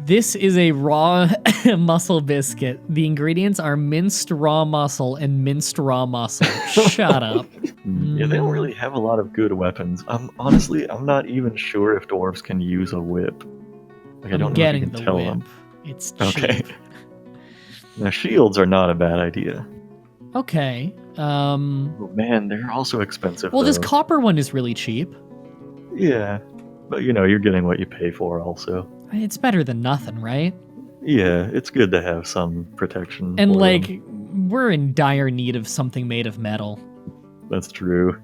This is a raw muscle biscuit. The ingredients are minced raw muscle and minced raw muscle. Shut up. Yeah, they don't really have a lot of good weapons. Honestly, I'm not even sure if dwarves can use a whip. Like, I don't know if you can tell whip. them. It's cheap. Okay. Now, shields are not a bad idea. Okay. Oh, man, they're also expensive. Well, though. this copper one is really cheap. Yeah, but you're getting what you pay for also. It's better than nothing, right? Yeah, it's good to have some protection. And, for like, them. we're in dire need of something made of metal. That's true.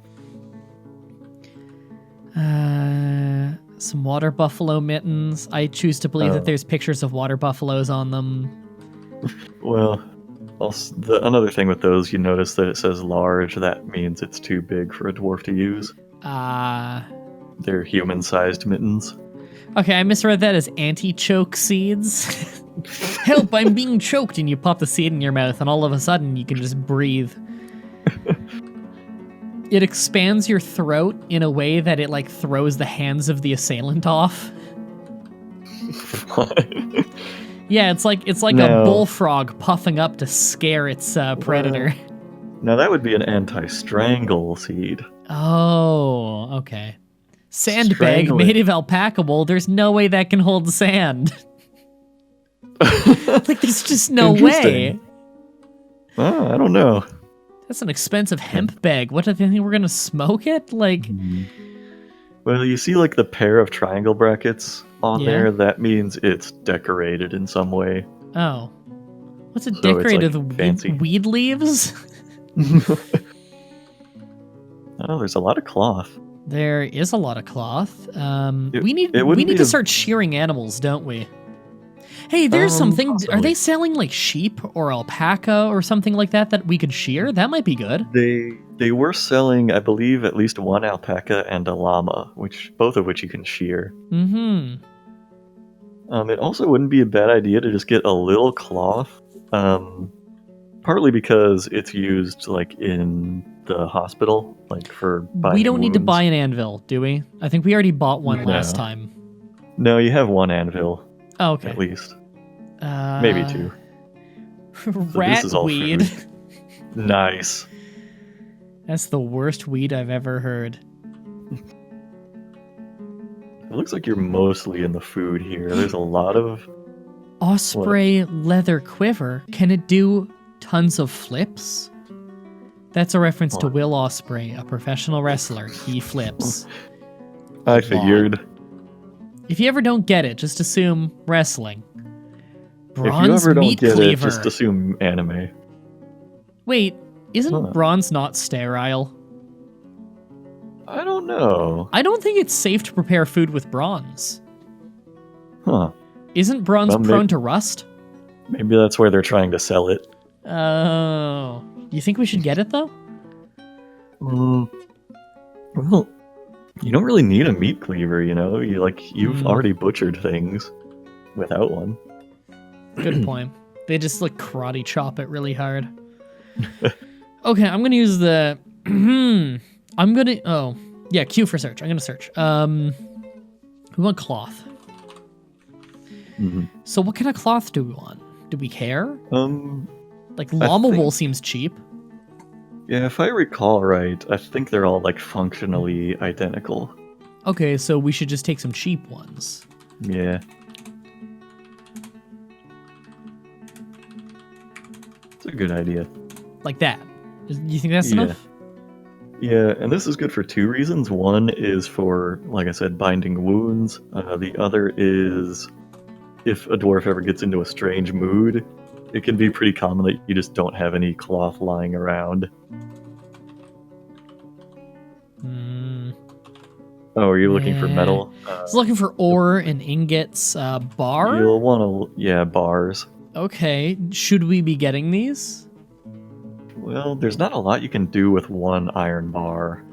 Some water buffalo mittens. I choose to believe that there's pictures of water buffaloes on them. Well, also, another thing with those, you notice that it says large. That means it's too big for a dwarf to use. They're human-sized mittens. Okay, I misread that as anti-choke seeds. Help, I'm being choked, and you pop the seed in your mouth, and all of a sudden you can just breathe. It expands your throat in a way that it, like, throws the hands of the assailant off. What? Yeah, it's like a bullfrog puffing up to scare its predator. Now that would be an anti-strangle seed. Oh, okay. Sandbag Strangle made it. of alpaca wool. There's no way that can hold sand. Like, there's just no way. Interesting. Oh, I don't know. That's an expensive hemp bag. What, do they think we're gonna smoke it? Like, Well, you see like the pair of triangle brackets on Yeah. there? That means it's decorated in some way. oh. What's it So it's, decorated like, with? fancy. Weed leaves? Oh, there's a lot of cloth. There is a lot of cloth. It We need wouldn't be to a- start shearing animals, don't we? Hey, there's something. Are possibly. they selling like sheep or alpaca or something like that we could shear? That might be good. They were selling, I believe, at least one alpaca and a llama, both of which you can shear. Mm-hmm. It also wouldn't be a bad idea to just get a little cloth, partly because it's used like in the hospital, like for binding We don't need to wounds. buy an anvil, do we? I think we already bought one No. last time. No, you have one anvil Oh, okay. at least, maybe two. Rat is all weed. food. Nice. That's the worst weed I've ever heard. It looks like you're mostly in the food here. There's a lot of Osprey leather quiver. Can it do tons of flips? That's a reference to What? Will Ospreay, a professional wrestler. He flips. I figured. If you ever don't get it, just assume wrestling. If you Bronze ever don't meat get cleaver. it, just assume anime. Wait, isn't Huh. bronze not sterile? I don't know. I don't think it's safe to prepare food with bronze. Huh. Isn't bronze Well, prone to rust? Maybe that's where they're trying to sell it. Oh. You think we should get it, though? Well, you don't really need a meat cleaver, you've already butchered things without one. Good point. They just, like, karate chop it really hard. Okay, I'm gonna use the... Oh, yeah, Q for search. I'm gonna search. We want cloth. Mhm. So what kind of cloth do we want? Do we care? Like, I llama think- wool seems cheap. Yeah, if I recall right, I think they're all like functionally identical. Okay, so we should just take some cheap ones. Yeah. It's a good idea. Like that. You think that's Yeah. enough? Yeah, and this is good for two reasons. One is for, like I said, binding wounds. The other is if a dwarf ever gets into a strange mood, it can be pretty common that you just don't have any cloth lying around. Oh, are you looking for Yeah. metal? I was looking for ore and ingots. Bar? You'll want to, bars. Okay, should we be getting these? Well, there's not a lot you can do with one iron bar.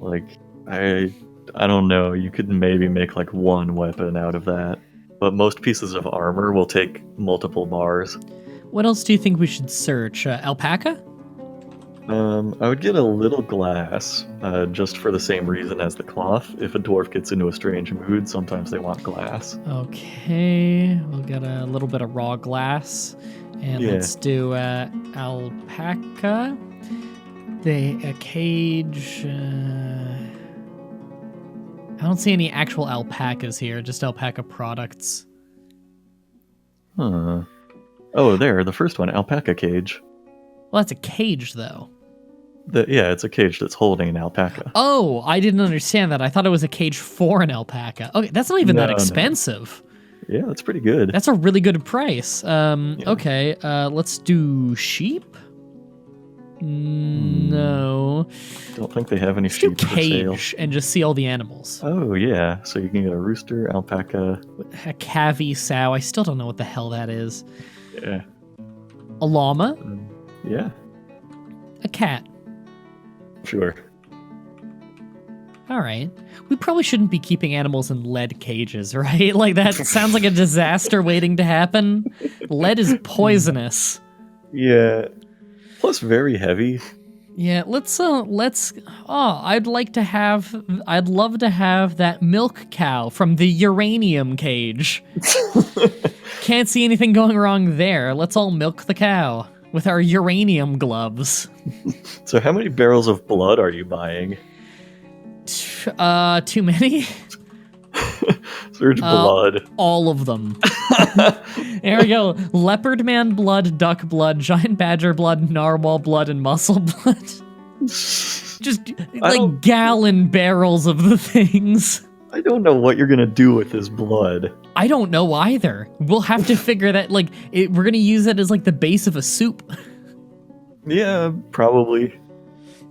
Like, I don't know. You could maybe make like one weapon out of that. But most pieces of armor will take multiple bars. What else do you think we should search? Alpaca? I would get a little glass, just for the same reason as the cloth. If a dwarf gets into a strange mood, sometimes they want glass. Okay, we'll get a little bit of raw glass. And Yeah. let's do alpaca. A cage. I don't see any actual alpacas here, just alpaca products. Huh. Oh, there, the first one, alpaca cage. Well, that's a cage, though. Yeah, it's a cage that's holding an alpaca. Oh, I didn't understand that. I thought it was a cage for an alpaca. Okay, that's not even that No. expensive. Yeah, that's pretty good. That's a really good price. Okay, let's do sheep. No. Don't think they have any Let's do sheep for sale. cage and just see all the animals. Oh, yeah, so you can get a rooster, alpaca. A cavy sow. I still don't know what the hell that is. Yeah. A llama. Yeah, A cat. sure. All right. We probably shouldn't be keeping animals in lead cages, right? Like, that sounds like a disaster waiting to happen. Lead is poisonous. Yeah. Plus very heavy. Yeah, I'd love to have that milk cow from the uranium cage. Can't see anything going wrong there. Let's all milk the cow with our uranium gloves. So how many barrels of blood are you buying? Too many? Search blood. All of them. There we go. Leopard man blood, duck blood, giant badger blood, narwhal blood, and muscle blood. Just like gallon barrels of the things. I don't know what you're gonna do with this blood. I don't know either. We'll have to figure that, we're gonna use it as like the base of a soup. Yeah, probably.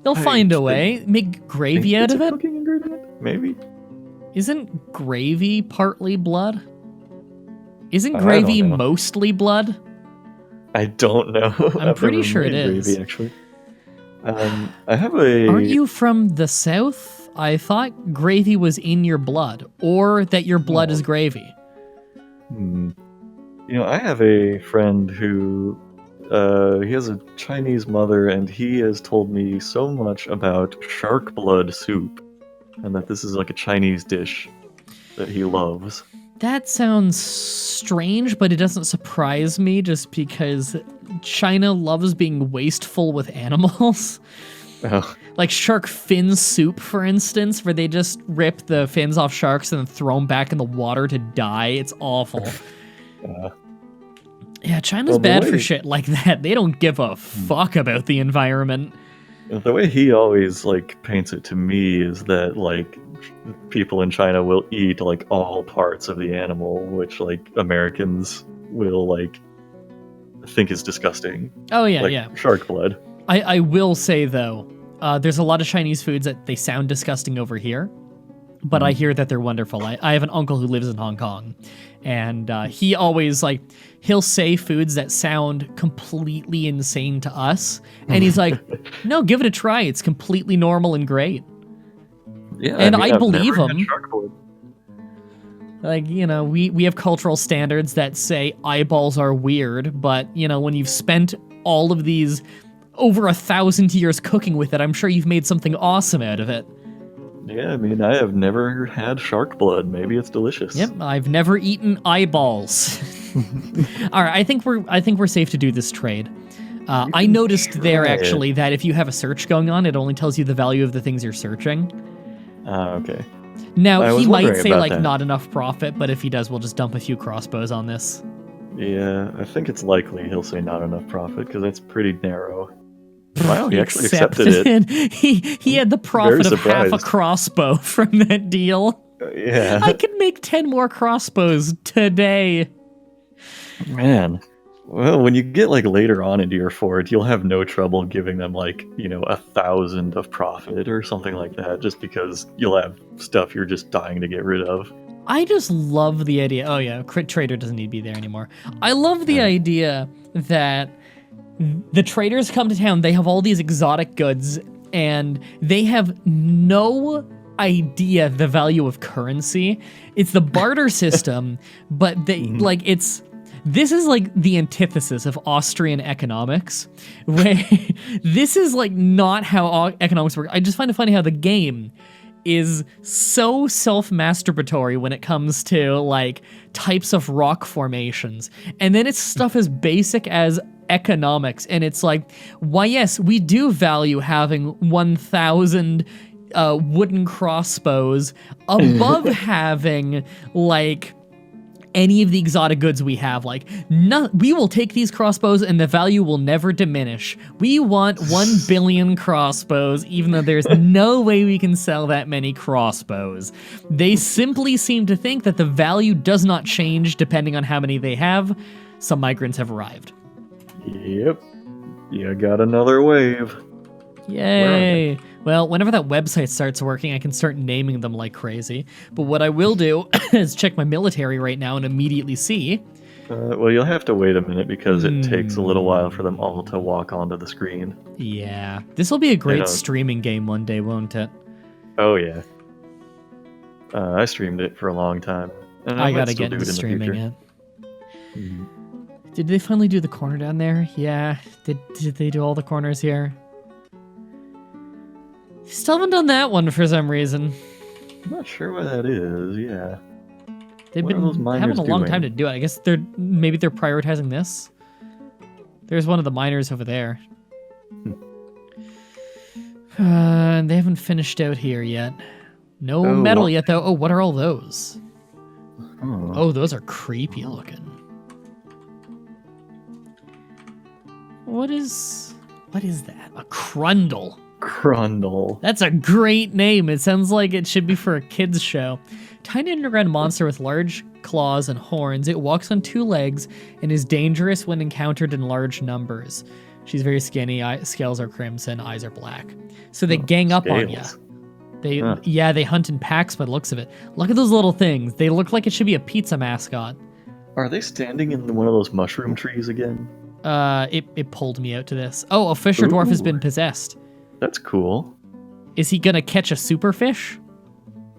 They'll find a way. Make gravy out of it. Cooking ingredient? Maybe. Isn't gravy partly blood? Isn't I gravy don't know. mostly blood? I don't know. I'm pretty never sure it made is. Gravy, actually. I have a. Aren't you from the South? I thought gravy was in your blood, or that your blood is gravy. You know, I have a friend who. He has a Chinese mother, and he has told me so much about shark blood soup, and that this is like a Chinese dish that he loves. That sounds strange, but it doesn't surprise me just because China loves being wasteful with animals. Oh. Like shark fin soup, for instance, where they just rip the fins off sharks and then throw them back in the water to die. It's awful. Yeah, China's bad for shit like that. They don't give a fuck about the environment. The way he always paints it to me is that people in China will eat all parts of the animal, which Americans will think is disgusting. Oh yeah, yeah. Shark blood. I will say though, there's a lot of Chinese foods that they sound disgusting over here, but I hear that they're wonderful. I have an uncle who lives in Hong Kong, and he always he'll say foods that sound completely insane to us, and he's like, no, give it a try. It's completely normal and great. Yeah, and I I believe never had him. shark blood. We have cultural standards that say eyeballs are weird, but when you've spent all of these over 1,000 years cooking with it, I'm sure you've made something awesome out of it. Yeah, I mean, I have never had shark blood. Maybe it's delicious. Yep, I've never eaten eyeballs. All right, I think we're safe to do this trade. I noticed there actually that if you have a search going on, it only tells you the value of the things you're searching. Okay. Now he might say that. not enough profit, but if he does, we'll just dump a few crossbows on this. Yeah, I think it's likely he'll say not enough profit because that's pretty narrow. Wow, he actually accepted it. He had the profit of half a surprised. crossbow from that deal. Yeah. I could make 10 more crossbows today. Man. Well, when you get later on into your fort, you'll have no trouble giving them 1,000 of profit or something like that, just because you'll have stuff you're just dying to get rid of. I just love the idea. Oh yeah, Crit Trader doesn't need to be there anymore. I love the idea that the traders come to town, they have all these exotic goods, and they have no idea the value of currency. It's the barter system, but they This is like the antithesis of Austrian economics, where this is like not how economics work. I just find it funny how the game is so self-masturbatory when it comes to like types of rock formations. And then it's stuff as basic as economics. And it's like, why, yes, we do value having 1,000 wooden crossbows above having like any of the exotic goods we have. Like, we will take these crossbows and the value will never diminish. We want 1 billion crossbows, even though there's no way we can sell that many crossbows. They simply seem to think that the value does not change depending on how many they have. Some migrants have arrived. Yep. You got another wave. Yay. Well, whenever that website starts working, I can start naming them like crazy. But what I will do is check my military right now and immediately see. Well, you'll have to wait a minute because it takes a little while for them all to walk onto the screen. Yeah. This will be a great streaming game one day, won't it? Oh, yeah. I streamed it for a long time. And I gotta get into streaming it. Mm-hmm. Did they finally do the corner down there? Yeah. Did they do all the corners here? Still haven't done that one for some reason. I'm not sure why that is, yeah. They've been having a long time to do it. I guess maybe they're prioritizing this. There's one of the miners over there. And they haven't finished out here yet. No metal yet, though. Oh, what are all those? Oh, those are creepy looking. What is that? A Grundle. Grundle. That's a great name. It sounds like it should be for a kid's show. Tiny underground monster with large claws and horns. It walks on 2 legs and is dangerous when encountered in large numbers. She's very skinny. Scales are crimson. Eyes are black. So they gang up on you. They hunt in packs by the looks of it. Look at those little things. They look like it should be a pizza mascot. Are they standing in one of those mushroom trees again? It pulled me out to this. Oh, a fisher dwarf has been possessed. That's cool. Is he gonna catch a super fish?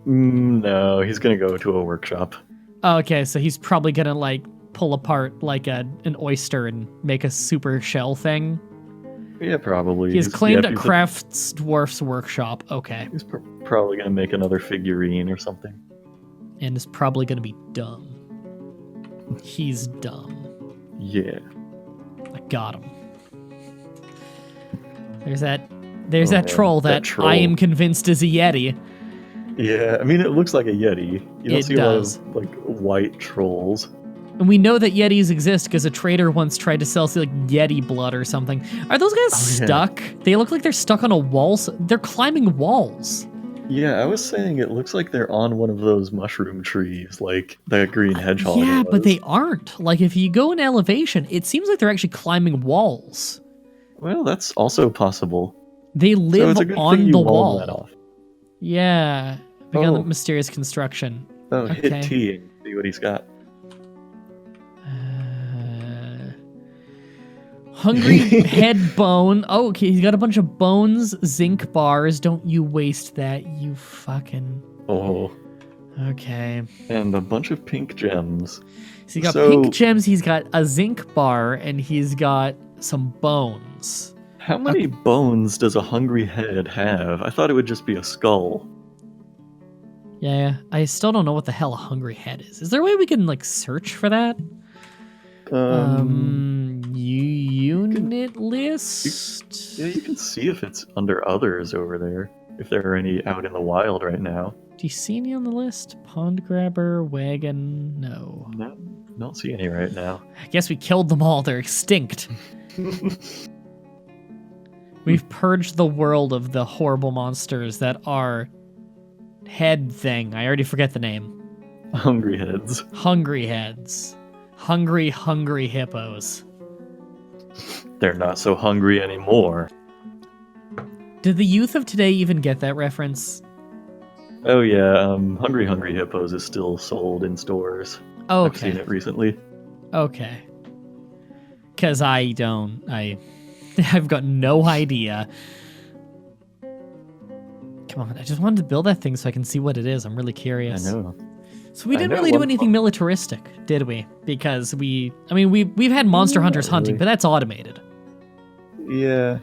No, he's gonna go to a workshop. Oh, okay, so he's probably gonna like pull apart like an oyster and make a super shell thing. Yeah, probably. He's claimed a crafts dwarf's workshop. Okay. He's probably gonna make another figurine or something. And is probably gonna be dumb. He's dumb. Yeah. I got him. There's that troll that troll. I am convinced is a Yeti. Yeah, I mean, it looks like a Yeti. You don't see a lot of, like, white trolls. And we know that Yetis exist because a trader once tried to sell, like, Yeti blood or something. Are those guys stuck? Yeah. They look like they're stuck on a wall. They're climbing walls. Yeah, I was saying it looks like they're on one of those mushroom trees, like the green hedgehog. Yeah, but they aren't. Like, if you go in elevation, it seems like they're actually climbing walls. Well, that's also possible. They live on the wall. That off. Yeah. Begun the mysterious construction. Oh, okay. Hit T and see what he's got. Hungry head bone. Oh, okay. He's got a bunch of bones, zinc bars. Don't you waste that, you fucking... Oh. Okay. And a bunch of pink gems. So he got pink gems, he's got a zinc bar, and he's got some bones. How many bones does a hungry head have? I thought it would just be a skull. Yeah, I still don't know what the hell a hungry head is. Is there a way we can, like, search for that? Unit list? Yeah, you can see if it's under others over there. If there are any out in the wild right now. Do you see any on the list? Pond grabber, wagon, no. No, don't see any right now. I guess we killed them all. They're extinct. We've purged the world of the horrible monsters that are head thing. I already forget the name. Hungry heads. Hungry heads. Hungry hippos. They're not so hungry anymore. Did the youth of today even get that reference? Oh yeah, Hungry Hippos is still sold in stores. Oh, okay. I've seen it recently. Okay. Because I've got no idea. Come on, I just wanted to build that thing so I can see what it is. I'm really curious. I know. So we I didn't know really do one anything militaristic, did we? Because we've had monster hunters hunting, really. but that's automated. Yeah,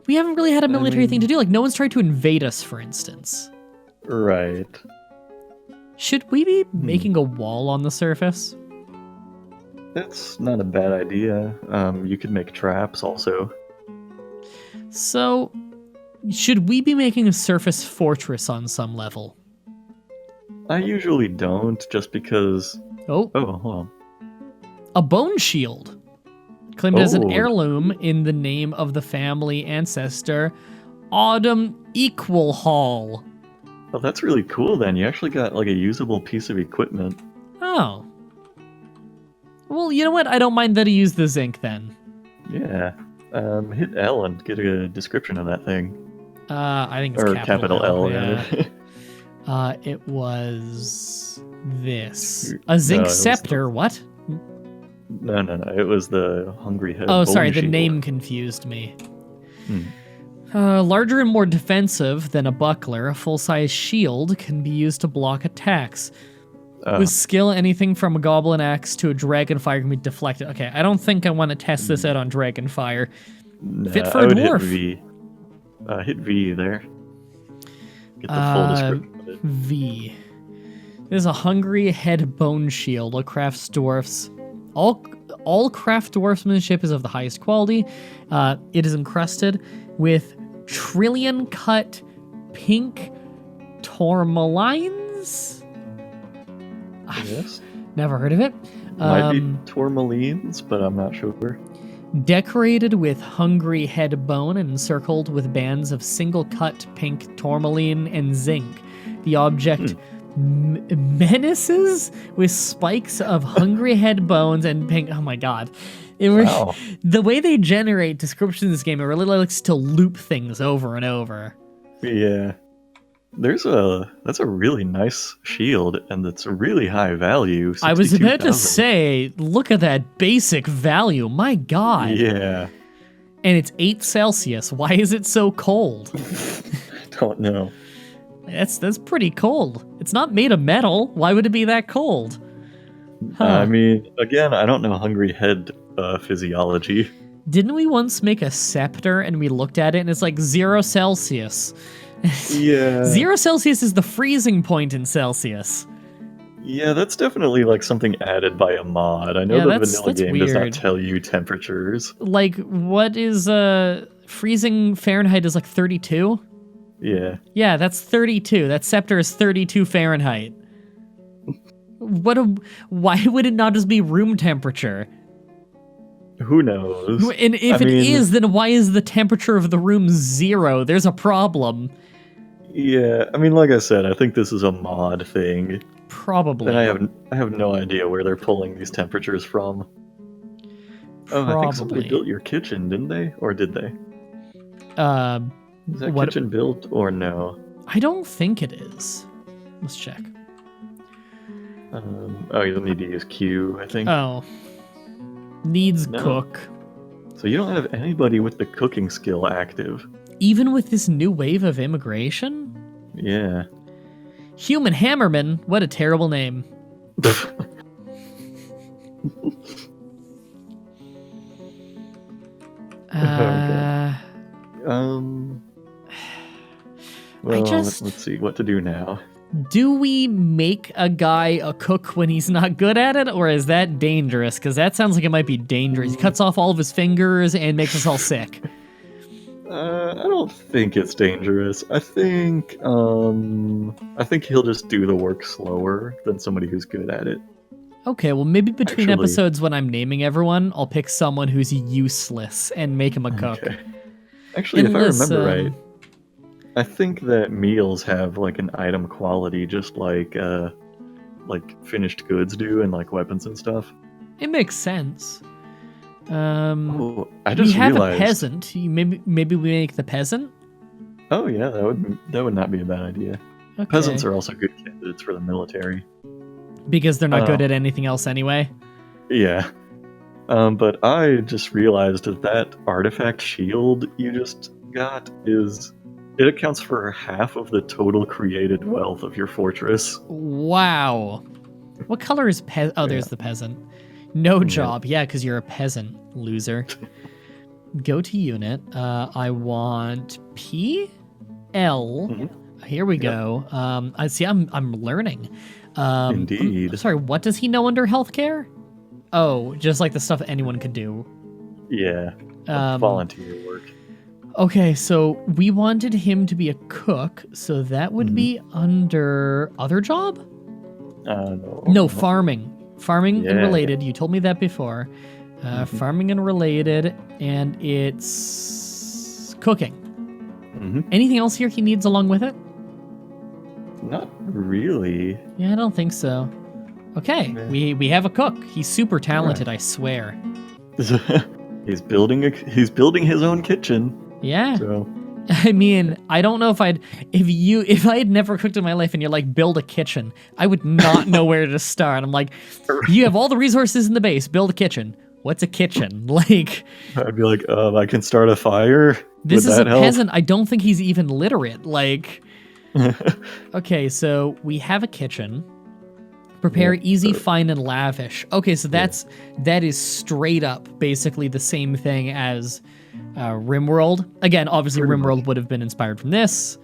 We haven't really had a military thing to mean- do. Like, no one's tried to invade us, for instance. right. Should we be making a wall on the surface? That's not a bad idea. You could make traps also. So, should we be making a surface fortress on some level? I usually don't, just because... Oh, Oh, hold on. a bone shield. Claimed as an Oh. heirloom in the name of the family ancestor, Autumn Equal Hall. Oh, that's really cool then. You actually got like a usable piece of equipment. Oh. Well, you know what? I don't mind that he used the zinc then. Yeah. Hit L and get a description of that thing. I think it's Or capital L, yeah. rather. It was this. A zinc No, it was scepter, what? No. It was the Hungry Head. Oh, Bone sorry, the Shield. name confused me. Hmm. Larger and more defensive than a buckler, a full-size shield can be used to block attacks. With skill, anything from a goblin axe to a dragon fire can be deflected. Okay, I don't think I want to test this out on dragon fire. Fit for I a would dwarf. Hit V. Hit V there. Get the full description of it. V. There's a hungry head bone shield. All crafts dwarfs. All craft dwarfsmanship is of the highest quality. It is encrusted with trillion cut pink tourmalines. Yes. Never heard of it. Might be tourmalines, but I'm not sure. Decorated with hungry head bone and encircled with bands of single cut pink tourmaline and zinc. The object menaces with spikes of hungry head bones and pink. Oh my god. Wow. The way they generate descriptions in this game, it really likes to loop things over and over. Yeah. That's a really nice shield, and it's a really high value. I was about to 62,000. say, look at that basic value. My god. Yeah. And it's 8 Celsius. Why is it so cold? Don't know. That's pretty cold. It's not made of metal. Why would it be that cold? Huh. I mean, again, I don't know Hungry Head physiology. Didn't we once make a scepter and we looked at it and it's like 0 Celsius? Yeah. 0 Celsius is the freezing point in Celsius. Yeah, that's definitely like something added by a mod. I know Yeah, the that's vanilla game does weird. not tell you temperatures. Like, what is freezing Fahrenheit is like 32? Yeah. Yeah, that's 32. That scepter is 32 Fahrenheit. Why would it not just be room temperature? Who knows? And if it is, then why is the temperature of the room 0? There's a problem. Yeah, I mean, like I said, I think this is a mod thing. Probably. And I have no idea where they're pulling these temperatures from. Oh, I think somebody Probably. built your kitchen, didn't they? Or did they? Is that What- kitchen built or no? I don't think it is. Let's check. You'll need to use Q, I think. Oh. Needs No. cook. So you don't have anybody with the cooking skill active. Even with this new wave of immigration? Yeah. Human Hammerman, what a terrible name. Well, just- let's see what to do now. Do we make a guy a cook when he's not good at it, or is that dangerous? Because that sounds like it might be dangerous. He cuts off all of his fingers and makes us all sick. I don't think it's dangerous. I think he'll just do the work slower than somebody who's good at it. Okay, well, maybe between Actually- episodes when I'm naming everyone, I'll pick someone who's useless and make him a cook. Okay. Actually, Unless, if I remember right, I think that meals have like an item quality, just like finished goods do, and like weapons and stuff. It makes sense. Oh, I We just have realized. a peasant. Maybe we make the peasant? Oh yeah, that would not be a bad idea. Okay. Peasants are also good candidates for the military. Because they're not good Oh. at anything else anyway. Yeah. But I just realized that artifact shield you just got is It accounts for half of the total created wealth of your fortress. Wow. What color is Oh, there's Yeah. the peasant. No Yeah. job. Yeah, because you're a peasant, loser. Go to unit. I want PL. Here we go. I see. I'm learning. Indeed. Sorry. What does he know under healthcare? Oh, just like the stuff that anyone could do. Yeah. Volunteer work. Okay, so we wanted him to be a cook, so that would be under other job? No. No, farming. Farming and Yeah, related. You told me that before. Farming and related, and it's cooking. Anything else here he needs along with it? Not really. Yeah, I don't think so. Okay, we have a cook. He's super talented, I swear. He's building his own kitchen. Yeah. So I mean, I don't know if if I had never cooked in my life and you're like, build a kitchen, I would not know where to start. I'm like, you have all the resources in the base, build a kitchen. What's a kitchen? Like, I'd be like, I can start a fire. this Would is a that help? peasant. I don't think he's even literate. Like, okay, so we have a kitchen. Prepare easy, fine, and lavish. Okay, so that is straight up basically the same thing as RimWorld. Again, obviously RimWorld would have been inspired from this.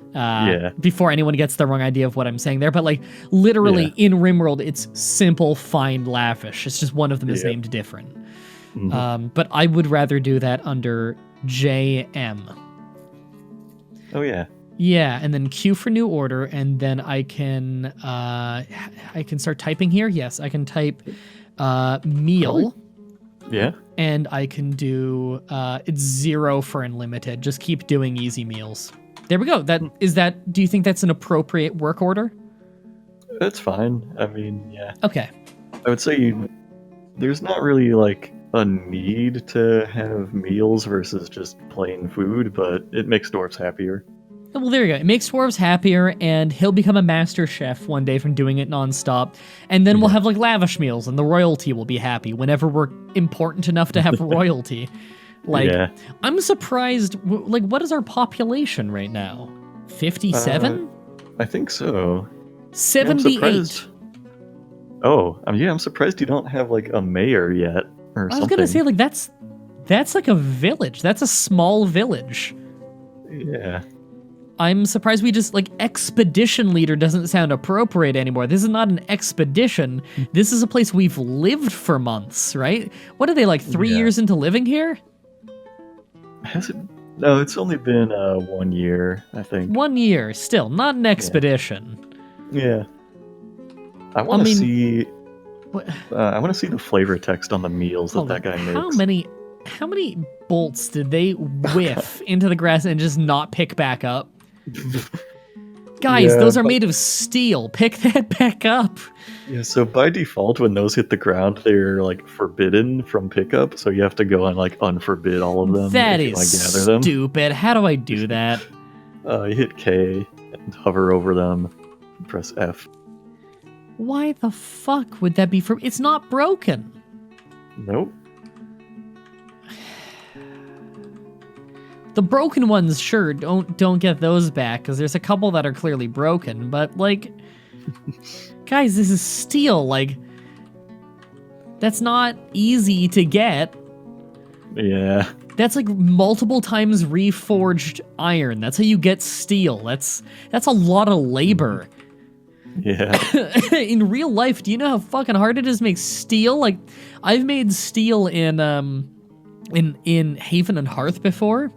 Before anyone gets the wrong idea of what I'm saying there, but like literally in RimWorld, it's simple, fine, lavish. It's just one of them is named different. But I would rather do that under JM. Oh yeah. Yeah, and then Q for new order, and then I can start typing here. Yes, I can type meal. Yeah. And I can do it's 0 for unlimited. Just keep doing easy meals. There we go. Do you think that's an appropriate work order? That's fine. I mean, yeah. Okay. I would say there's not really like a need to have meals versus just plain food, but it makes dwarves happier. Well, there you go. It makes dwarves happier, and he'll become a master chef one day from doing it nonstop. And then we'll have like lavish meals, and the royalty will be happy whenever we're important enough to have royalty. Like, I'm surprised. Like, what is our population right now? 57? I think so. 78. I'm surprised you don't have like a mayor yet or something. I was gonna say, like, that's like a village. That's a small village. Yeah. I'm surprised we just, like, expedition leader doesn't sound appropriate anymore. This is not an expedition. This is a place we've lived for months, right? What are they, like, 3 years into living here? Has it? No, it's only been 1 year, I think. 1 year, still, not an expedition. Yeah. I want to see... I want to see the flavor text on the meals that guy makes. How many bolts did they whiff into the grass and just not pick back up? Guys, those are made of steel. Pick that back up. Yeah, so by default, when those hit the ground, they're like forbidden from pickup, so you have to go and like unforbid all of them. That is gather them. Stupid. How do I do that? You hit K and hover over them, and press F. Why the fuck would that be it's not broken. Nope. The broken ones, sure, don't get those back, because there's a couple that are clearly broken, but, like, guys, this is steel, like, that's not easy to get. Yeah. That's, like, multiple times reforged iron. That's how you get steel. That's a lot of labor. Yeah. In real life, do you know how fucking hard it is to make steel? Like, I've made steel in Haven and Hearth before.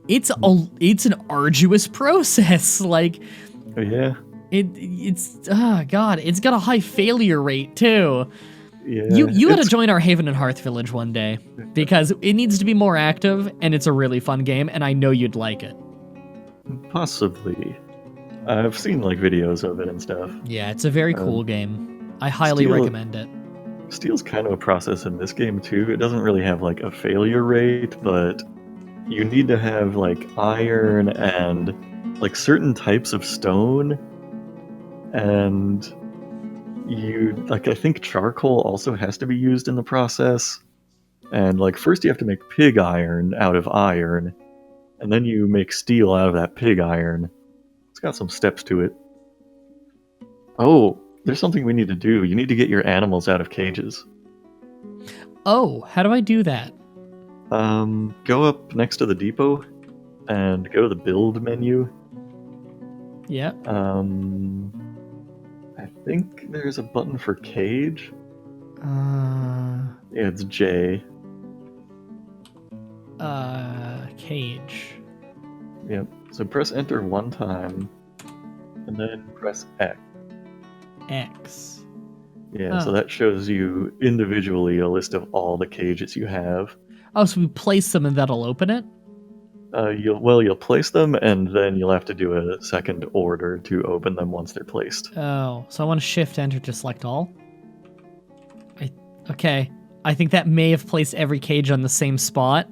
It's an arduous process. Like, it's god, it's got a high failure rate too. Yeah, you got to join our Haven and Hearth village one day, because it needs to be more active, and it's a really fun game, and I know you'd like it. Possibly. I've seen like videos of it and stuff. Yeah, it's a very cool game. I highly recommend it. Steel's kind of a process in this game too. It doesn't really have like a failure rate, but you need to have like iron and like certain types of stone, and I think charcoal also has to be used in the process. And like first you have to make pig iron out of iron, and then you make steel out of that pig iron. It's got some steps to it. Oh, there's something we need to do. You need to get your animals out of cages. Oh, how do I do that? Go up next to the depot and go to the build menu. Yeah. I think there's a button for cage. Yeah, it's J. Cage. Yep. So press enter one time, and then press X. X. Yeah, so that shows you individually a list of all the cages you have. Oh, so we place them and that'll open it? You'll place them, and then you'll have to do a second order to open them once they're placed. Oh, so I want to shift enter to select all? Okay. I think that may have placed every cage on the same spot.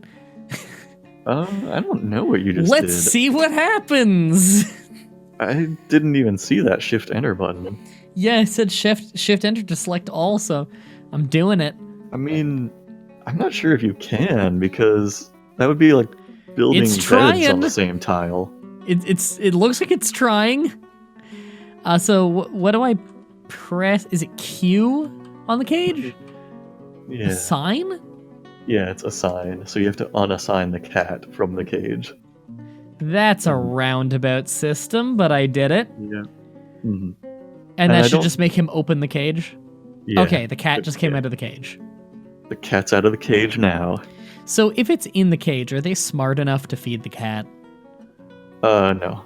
I don't know what you just did. Let's see what happens! I didn't even see that shift enter button. Yeah, I said shift enter to select all, so I'm doing it. I mean, I'm not sure if you can, because that would be like building beds on the same tile. It looks like it's trying. So what do I press? Is it Q on the cage? Yeah. Assign? Yeah, it's assign. So you have to unassign the cat from the cage. That's a roundabout system, but I did it. Yeah. Mm-hmm. And that should just make him open the cage? Yeah. Okay, the cat just came out of the cage. The cat's out of the cage now. So if it's in the cage, are they smart enough to feed the cat? No.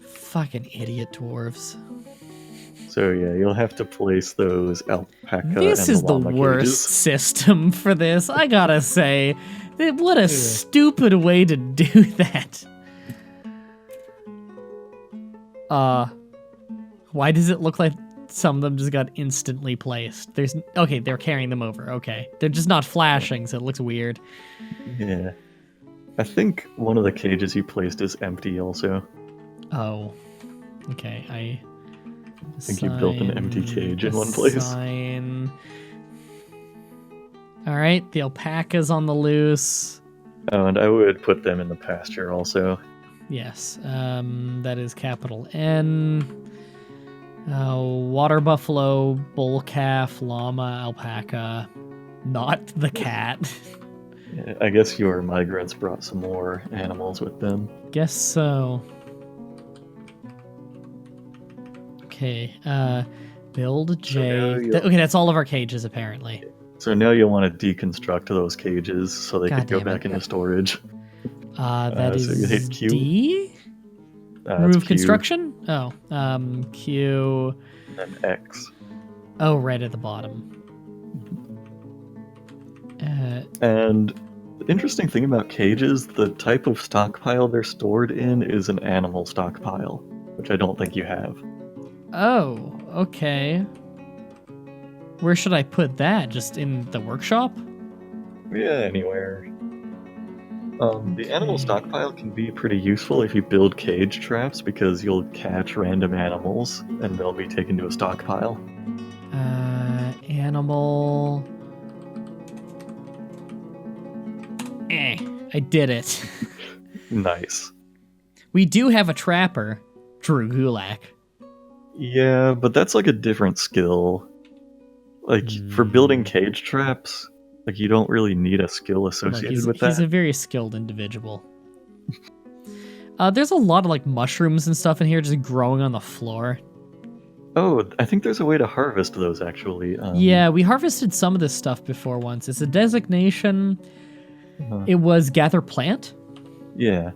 Fucking idiot dwarves. So yeah, you'll have to place those alpaca This and is the llama worst cages. system for this, I gotta say. What a stupid way to do that. Why does it look like some of them just got instantly placed? Okay, they're carrying them over. Okay. They're just not flashing, so it looks weird. Yeah. I think one of the cages you placed is empty also. Oh. Okay, I think you built an empty cage in one place. Alright, the alpaca's on the loose. Oh, and I would put them in the pasture also. Yes, that is capital N. Water buffalo, bull calf, llama, alpaca. Not the cat. Yeah, I guess your migrants brought some more animals with them. Guess so. Okay, build J. Okay, that's all of our cages apparently. So now you'll want to deconstruct those cages so they can go damn it. back into storage. That is so you hit Q. D? That's Remove Q, construction? Oh, Q. and X. Oh, right at the bottom. And the interesting thing about cages, the type of stockpile they're stored in is an animal stockpile, which I don't think you have. Oh, okay. Where should I put that? Just in the workshop? Yeah, anywhere. The animal stockpile can be pretty useful if you build cage traps, because you'll catch random animals and they'll be taken to a stockpile. Animal. I did it. Nice. We do have a trapper, Roguelike. Yeah, but that's like a different skill. Like, for building cage traps, like, you don't really need a skill associated with that. He's a very skilled individual. There's a lot of, like, mushrooms and stuff in here just growing on the floor. Oh, I think there's a way to harvest those, actually. Yeah, we harvested some of this stuff before once. It's a designation. It was gather plant. Yeah.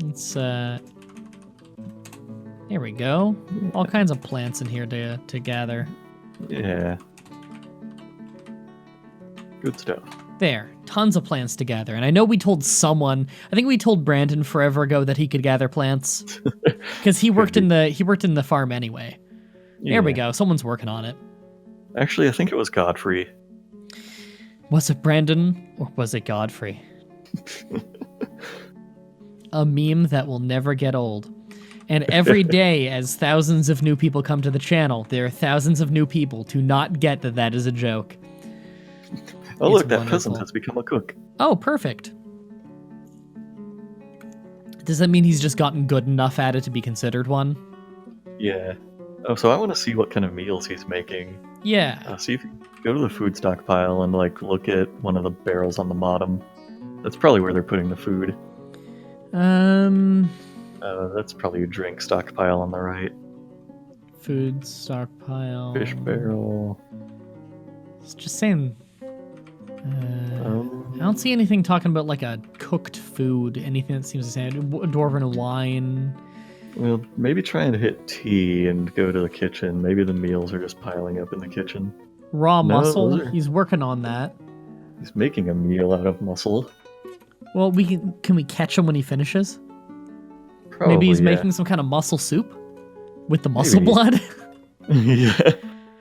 It's, here we go. All kinds of plants in here to gather. Yeah. Good stuff. There, tons of plants to gather. And I know we told someone, I think we told Brandon forever ago that he could gather plants. Because he worked in the farm anyway. Yeah. There we go. Someone's working on it. Actually, I think it was Godfrey. Was it Brandon or was it Godfrey? A meme that will never get old. And every day, as thousands of new people come to the channel, there are thousands of new people to not get that that is a joke. Oh, It's look, that wonderful. peasant has become a cook. Oh, perfect. Does that mean he's just gotten good enough at it to be considered one? Yeah. Oh, so I want to see what kind of meals he's making. Yeah. See if you go to the food stockpile and like look at one of the barrels on the bottom. That's probably where they're putting the food. That's probably a drink stockpile on the right. Food stockpile. Fish barrel. It's just saying. I don't see anything talking about like a cooked food. Anything that seems to say dwarven wine. Well, maybe try and hit T and go to the kitchen. Maybe the meals are just piling up in the kitchen. Raw No, muscle. those are- He's working on that. He's making a meal out of muscle. Well, can we catch him when he finishes? Probably, Maybe he's yeah. making some kind of muscle soup with the muscle Maybe. blood. Yeah.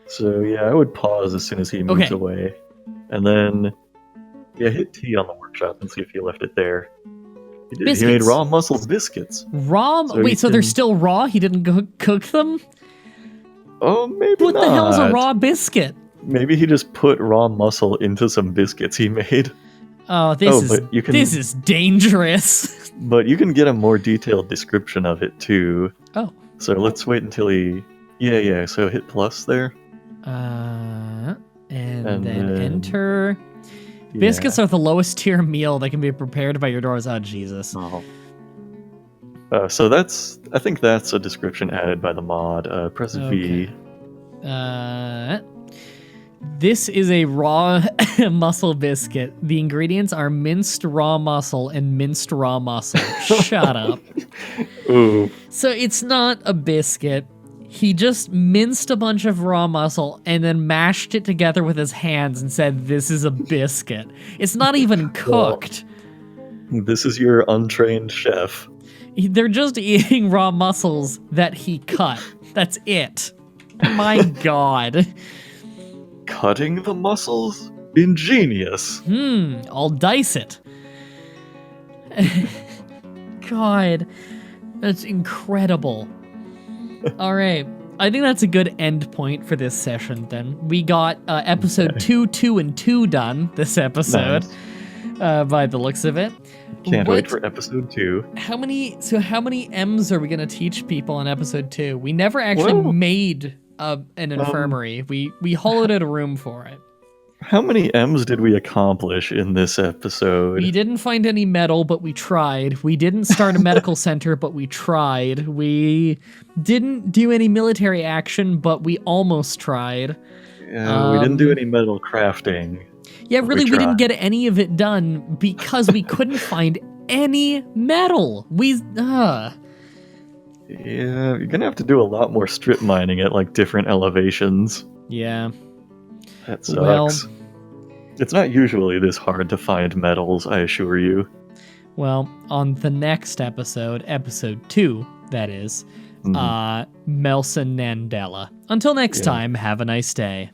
So yeah, I would pause as soon as he moves Okay. away, and then hit T on the workshop and see if he left it there. He did. He made Biscuits. raw muscle biscuits. Raw? So Wait, you so they're can- still raw? He didn't cook them? Oh, maybe What not. the hell is a raw biscuit? Maybe he just put raw muscle into some biscuits he made. Oh, this but you can- is dangerous. But you can get a more detailed description of it too. Oh. So let's wait until he. Yeah. So hit plus there. And then then- enter. Yeah. Biscuits are the lowest tier meal that can be prepared by your doors. Oh, Jesus. Oh. So I think that's a description added by the mod. Press V. This is a raw muscle biscuit. The ingredients are minced raw muscle and minced raw muscle. Shut up. Ooh. So it's not a biscuit. He just minced a bunch of raw muscle and then mashed it together with his hands and said, "This is a biscuit." It's not even cooked. This is your untrained chef. They're just eating raw muscles that he cut. That's it. My God. Cutting the muscles? Ingenious. I'll dice it. God, that's incredible. All right. I think that's a good end point for this session then. We got episode 2, 2, and 2 done this episode, by the looks of it. Can't wait for episode 2. How many M's are we going to teach people in episode 2? We never actually Well, made an infirmary. We hollowed out a room for it. How many M's did we accomplish in this episode? We didn't find any metal, but we tried. We didn't start a medical center, but we tried. We didn't do any military action, but we almost tried. Yeah, we didn't do any metal crafting. Yeah, really, we didn't tried. get any of it done because we couldn't find any metal. Yeah, you're gonna have to do a lot more strip mining at like different elevations. Yeah. That sucks. Well- It's not usually this hard to find metals, I assure you. Well, on the next episode, episode 2, that is, Mhm. Melson Nandela. Until next Yeah. time, have a nice day.